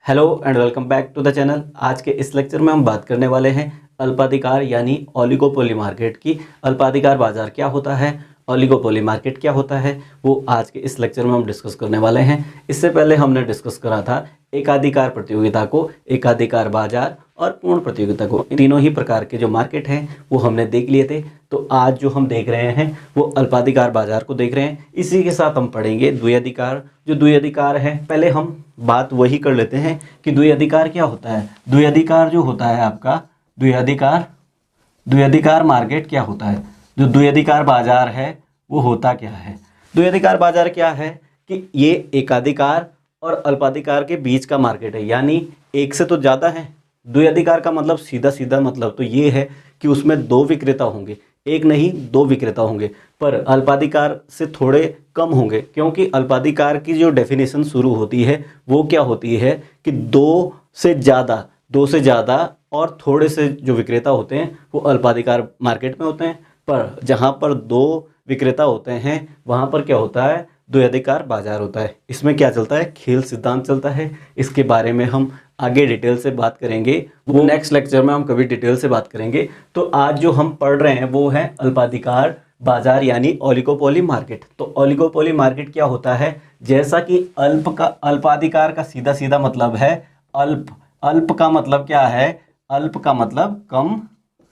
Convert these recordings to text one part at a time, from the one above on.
Hello and welcome back to the channel. आज के इस लेक्चर में हम बात करने वाले हैं अल्पाधिकार यानी ओलिगोपोली मार्केट की। अल्पाधिकार बाजार क्या होता है, ओलिगोपोली मार्केट क्या होता है, वो आज के इस लेक्चर में हम डिस्कस करने वाले हैं। इससे पहले हमने डिस्कस करा था एकाधिकार प्रतियोगिता को, एकाधिकार बाजार और पूर्ण प्रतियोगिता को। इन तीनों ही प्रकार के जो मार्केट हैं वो हमने देख लिए थे। तो आज जो हम देख रहे हैं वो अल्पाधिकार बाजार को देख रहे हैं। इसी के साथ हम पढ़ेंगे द्वैधाधिकार। जो द्वैधाधिकार है, पहले हम बात वही कर लेते हैं कि द्वैधाधिकार क्या होता है। द्वैधाधिकार जो होता है आपका द्वैधाधिकार मार्केट क्या होता है, जो द्वैधाधिकार बाजार है वो होता क्या है। द्वैधाधिकार बाजार क्या है कि ये एकाधिकार और अल्पाधिकार के बीच का मार्केट है, यानी एक से तो ज़्यादा है। द्वैधाधिकार का मतलब सीधा सीधा मतलब तो ये है कि उसमें दो विक्रेता होंगे, एक नहीं दो विक्रेता होंगे, पर अल्पाधिकार से थोड़े कम होंगे, क्योंकि अल्पाधिकार की जो डेफिनेशन शुरू होती है वो क्या होती है कि दो से ज़्यादा और थोड़े से जो विक्रेता होते हैं वो अल्पाधिकार मार्केट में होते हैं। पर जहाँ पर दो विक्रेता होते हैं वहाँ पर क्या होता है, द्वैधाधिकार बाजार होता है। इसमें क्या चलता है, खेल सिद्धांत चलता है। इसके बारे में हम आगे डिटेल से बात करेंगे, वो नेक्स्ट लेक्चर में हम कभी डिटेल से बात करेंगे। तो आज जो हम पढ़ रहे हैं वो है अल्पाधिकार बाजार यानी ओलिगोपोली मार्केट। तो ओलिगोपोली मार्केट क्या होता है, जैसा कि अल्पाधिकार का सीधा सीधा मतलब है अल्प का मतलब क्या है, अल्प का मतलब कम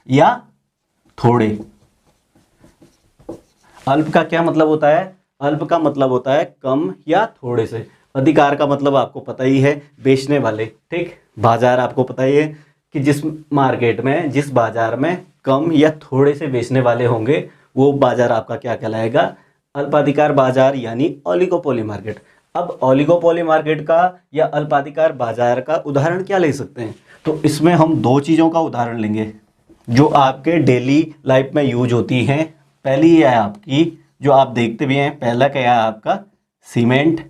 या थोड़े। अल्प का क्या मतलब होता है, अल्प का मतलब होता है कम या थोड़े से। अधिकार का मतलब आपको पता ही है, बेचने वाले। ठीक, बाजार आपको पता ही है कि जिस मार्केट में, जिस बाजार में कम या थोड़े से बेचने वाले होंगे वो बाजार आपका क्या कहलाएगा, अल्पाधिकार बाजार यानी ओलिगोपोली मार्केट। अब ओलिगोपोली मार्केट का या अल्पाधिकार बाजार का उदाहरण क्या ले सकते हैं, तो इसमें हम दो चीज़ों का उदाहरण लेंगे जो आपके डेली लाइफ में यूज होती हैं। पहली है आपकी, जो आप देखते भी हैं, पहला क्या है आपका, सीमेंट।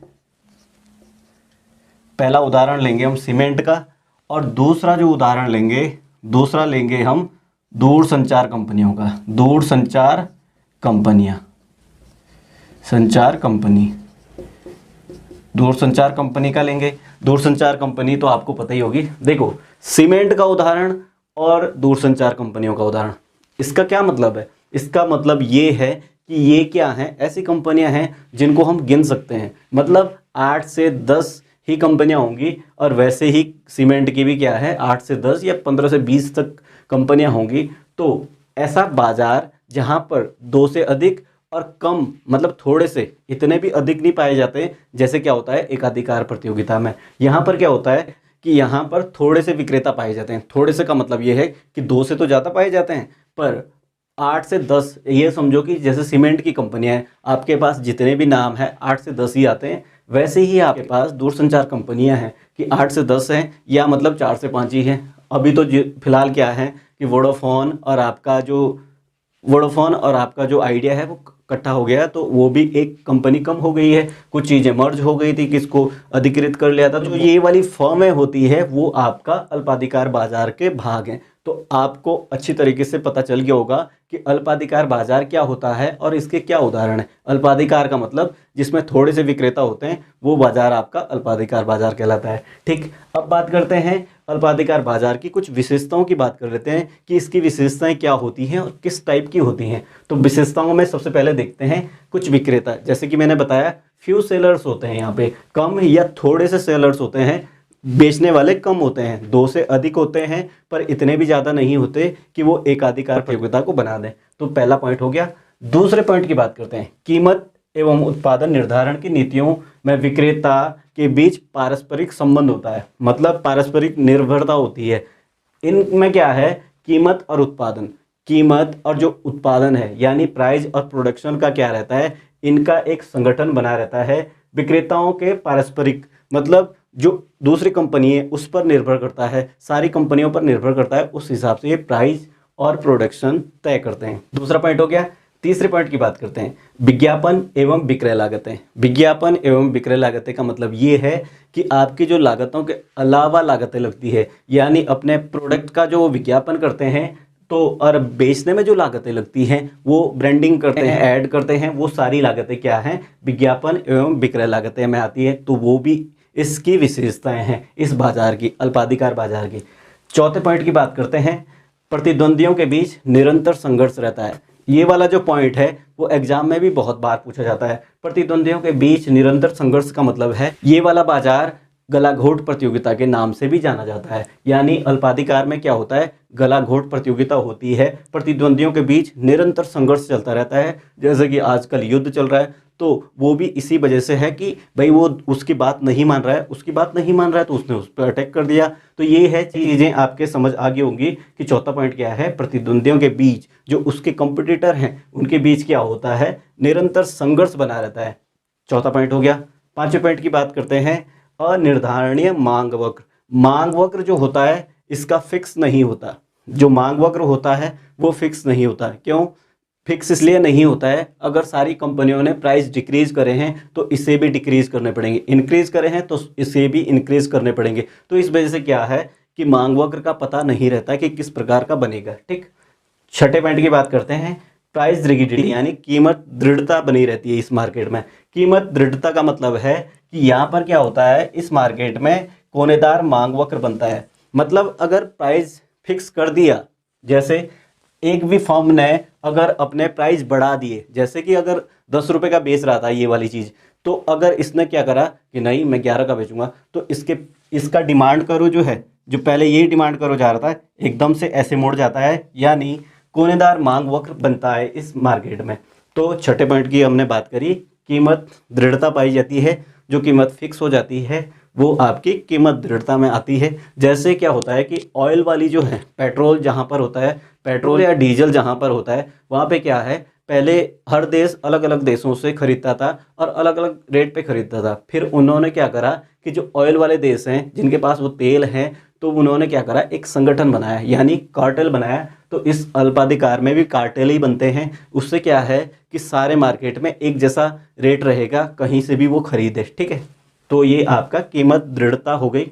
पहला उदाहरण लेंगे हम सीमेंट का, और दूसरा जो उदाहरण लेंगे, दूसरा लेंगे हम दूरसंचार कंपनियों का। दूरसंचार कंपनियां, संचार कंपनी, दूरसंचार कंपनी का लेंगे। दूरसंचार कंपनी तो आपको पता ही होगी। देखो, सीमेंट का उदाहरण और दूरसंचार कंपनियों का उदाहरण, इसका क्या मतलब है, इसका मतलब ये है कि ये क्या हैं, ऐसी कंपनियां हैं जिनको हम गिन सकते हैं। मतलब 8 से 10 ही कंपनियां होंगी, और वैसे ही सीमेंट की भी क्या है, 8 से 10 या 15 से 20 तक कंपनियां होंगी। तो ऐसा बाजार जहां पर दो से अधिक और कम मतलब थोड़े से, इतने भी अधिक नहीं पाए जाते, जैसे क्या होता है एकाधिकार प्रतियोगिता में। यहाँ पर क्या होता है कि यहाँ पर थोड़े से विक्रेता पाए जाते हैं। थोड़े से का मतलब ये है कि दो से तो ज़्यादा पाए जाते हैं, पर 8 से 10, ये समझो कि जैसे सीमेंट की कंपनियां हैं, आपके पास जितने भी नाम है 8 से 10 ही आते हैं। वैसे ही आपके पास दूरसंचार कंपनियां हैं कि 8 से 10 हैं, या मतलब 4 से 5 ही हैं। अभी तो फिलहाल क्या है कि वोडाफोन और आपका जो आइडिया है वो इकट्ठा हो गया, तो वो भी एक कंपनी कम हो गई है। कुछ चीज़ें मर्ज हो गई थी, किसको अधिकृत कर लिया था। तो ये वाली फर्में होती है वो आपका अल्पाधिकार बाजार के भाग हैं। तो आपको अच्छी तरीके से पता चल गया होगा कि अल्पाधिकार बाजार क्या होता है और इसके क्या उदाहरण है। अल्पाधिकार का मतलब जिसमें थोड़े से विक्रेता होते हैं वो बाजार आपका अल्पाधिकार बाजार कहलाता है। ठीक, अब बात करते हैं अल्पाधिकार बाजार की कुछ विशेषताओं की बात कर लेते हैं कि इसकी विशेषताएं क्या होती हैं और किस टाइप की होती हैं। तो विशेषताओं में सबसे पहले देखते हैं कुछ विक्रेता। जैसे कि मैंने बताया, फ्यू सेलर्स होते हैं, यहाँ पे कम या थोड़े से सेलर्स होते हैं। बेचने वाले कम होते हैं, दो से अधिक होते हैं, पर इतने भी ज़्यादा नहीं होते कि वो एकाधिकार प्रतियोगिता को बना दें। तो पहला पॉइंट हो गया। दूसरे पॉइंट की बात करते हैं, कीमत एवं उत्पादन निर्धारण की नीतियों में विक्रेता के बीच पारस्परिक संबंध होता है, मतलब पारस्परिक निर्भरता होती है। इनमें क्या है, कीमत और उत्पादन, कीमत और जो उत्पादन है यानी प्राइस और प्रोडक्शन का क्या रहता है, इनका एक संगठन बना रहता है। विक्रेताओं के पारस्परिक मतलब जो दूसरी कंपनी है उस पर निर्भर करता है, सारी कंपनियों पर निर्भर करता है, उस हिसाब से ये प्राइस और प्रोडक्शन तय करते हैं। दूसरा पॉइंट हो गया। तीसरे पॉइंट की बात करते हैं, विज्ञापन एवं विक्रय लागतें। विज्ञापन एवं विक्रय लागतें का मतलब ये है कि आपकी जो लागतों के अलावा लागतें लगती है, यानी अपने प्रोडक्ट का जो विज्ञापन करते हैं तो, और बेचने में जो लागतें लगती हैं, वो ब्रांडिंग करते हैं, ऐड करते हैं, वो सारी लागतें क्या हैं, विज्ञापन एवं विक्रय लागतें में आती है। तो वो भी इसकी विशेषताएं हैं इस बाजार की, अल्पाधिकार बाजार की। चौथे पॉइंट की बात करते हैं, प्रतिद्वंदियों के बीच निरंतर संघर्ष रहता है। ये वाला जो पॉइंट है वो एग्जाम में भी बहुत बार पूछा जाता है। प्रतिद्वंदियों के बीच निरंतर संघर्ष का मतलब है ये वाला बाजार गलाघोट प्रतियोगिता के नाम से भी जाना जाता है। यानी अल्पाधिकार में क्या होता है, गलाघोट प्रतियोगिता होती है, प्रतिद्वंदियों के बीच निरंतर संघर्ष चलता रहता है। जैसे कि आजकल युद्ध चल रहा है, तो वो भी इसी वजह से है कि भाई वो उसकी बात नहीं मान रहा है, उसकी बात नहीं मान रहा है तो उसने उस पर अटैक कर दिया। तो ये है चीज़ें आपके समझ आ गई होंगी कि चौथा पॉइंट क्या है, प्रतिद्वंदियों के बीच जो उसके कंपटीटर हैं उनके बीच क्या होता है, निरंतर संघर्ष बना रहता है। चौथा पॉइंट हो गया। पांचवें पॉइंट की बात करते हैं, अनिर्धारणीय मांग वक्र। मांग वक्र जो होता है इसका फिक्स नहीं होता। जो मांग वक्र होता है वो फिक्स नहीं होता। क्यों फिक्स? इसलिए नहीं होता है, अगर सारी कंपनियों ने प्राइस डिक्रीज करे हैं तो इसे भी डिक्रीज करने पड़ेंगे, इंक्रीज करे हैं तो इसे भी इंक्रीज करने पड़ेंगे। तो इस वजह से क्या है कि मांग वक्र का पता नहीं रहता कि किस प्रकार का बनेगा। ठीक, छठे पॉइंट की बात करते हैं, प्राइस रिगिडिटी यानी कीमत दृढ़ता बनी रहती है इस मार्केट में। कीमत दृढ़ता का मतलब है कि यहाँ पर क्या होता है, इस मार्केट में कोनेदार मांग वक्र बनता है। मतलब अगर प्राइस फिक्स कर दिया, जैसे एक भी फर्म ने अगर अपने प्राइस बढ़ा दिए, जैसे कि अगर 10 रुपये का बेच रहा था ये वाली चीज़, तो अगर इसने क्या करा कि नहीं मैं 11 का बेचूंगा, तो इसका डिमांड करो जो है, जो पहले यही डिमांड करो जा रहा था, एकदम से ऐसे मोड़ जाता है, यानी कोनेदार मांग वक्र बनता है इस मार्केट में। तो छठे पॉइंट की हमने बात करी, कीमत दृढ़ता पाई जाती है। जो कीमत फिक्स हो जाती है वो आपकी कीमत दृढ़ता में आती है। जैसे क्या होता है कि ऑयल वाली जो है, पेट्रोल जहाँ पर होता है, पेट्रोल या डीजल जहाँ पर होता है, वहाँ पे क्या है, पहले हर देश अलग अलग देशों से खरीदता था और अलग अलग रेट पे खरीदता था। फिर उन्होंने क्या करा कि जो ऑयल वाले देश हैं जिनके पास वो तेल हैं, तो उन्होंने क्या करा, एक संगठन बनाया यानी कार्टेल बनाया। तो इस अल्पाधिकार में भी कार्टेल ही बनते हैं। उससे क्या है कि सारे मार्केट में एक जैसा रेट रहेगा, कहीं से भी वो खरीदे। ठीक है, तो ये आपका कीमत दृढ़ता हो गई।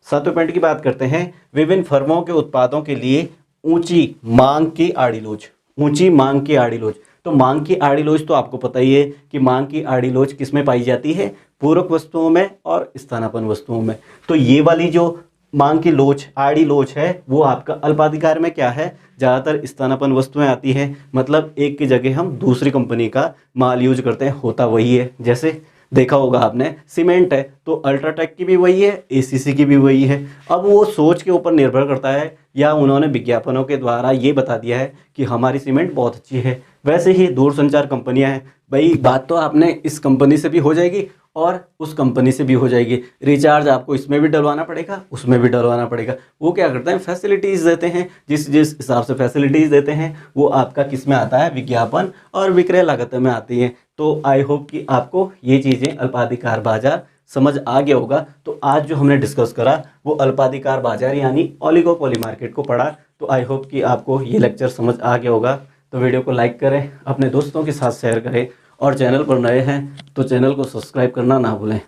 सातवें पॉइंट की बात करते हैं, विभिन्न फर्मों के उत्पादों के लिए ऊंची मांग की आड़ी लोच। ऊंची मांग की आड़ी लोच, तो मांग की आड़ी लोच तो आपको पता ही है कि मांग की आड़ी लोच किस में पाई जाती है, पूरक वस्तुओं में और स्थानापन्न वस्तुओं में। तो ये वाली जो मांग की लोच, आड़ी लोच है, वो आपका अल्पाधिकार में क्या है, ज़्यादातर स्थानापन्न वस्तुएं आती हैं। मतलब एक की जगह हम दूसरी कंपनी का माल यूज करते हैं, होता वही है। जैसे देखा होगा आपने, सीमेंट है तो अल्ट्राटेक की भी वही है, एसीसी की भी वही है। अब वो सोच के ऊपर निर्भर करता है, या उन्होंने विज्ञापनों के द्वारा ये बता दिया है कि हमारी सीमेंट बहुत अच्छी है। वैसे ही दूरसंचार कंपनियां हैं, भाई बात तो आपने इस कंपनी से भी हो जाएगी और उस कंपनी से भी हो जाएगी। रिचार्ज आपको इसमें भी डलवाना पड़ेगा, उसमें भी डलवाना पड़ेगा। वो क्या करते हैं, फैसिलिटीज़ देते हैं। जिस जिस हिसाब से फैसिलिटीज़ देते हैं वो आपका किस में आता है, विज्ञापन और विक्रय लागत में आती है। तो आई होप कि आपको ये चीज़ें अल्पाधिकार बाजार समझ आ गया होगा। तो आज जो हमने डिस्कस करा वो अल्पाधिकार बाजार यानी ओलिगोपोली मार्केट को पढ़ा। तो आई होप कि आपको ये लेक्चर समझ आ गया होगा। तो वीडियो को लाइक करें, अपने दोस्तों के साथ शेयर करें, और चैनल पर नए हैं तो चैनल को सब्सक्राइब करना ना भूलें।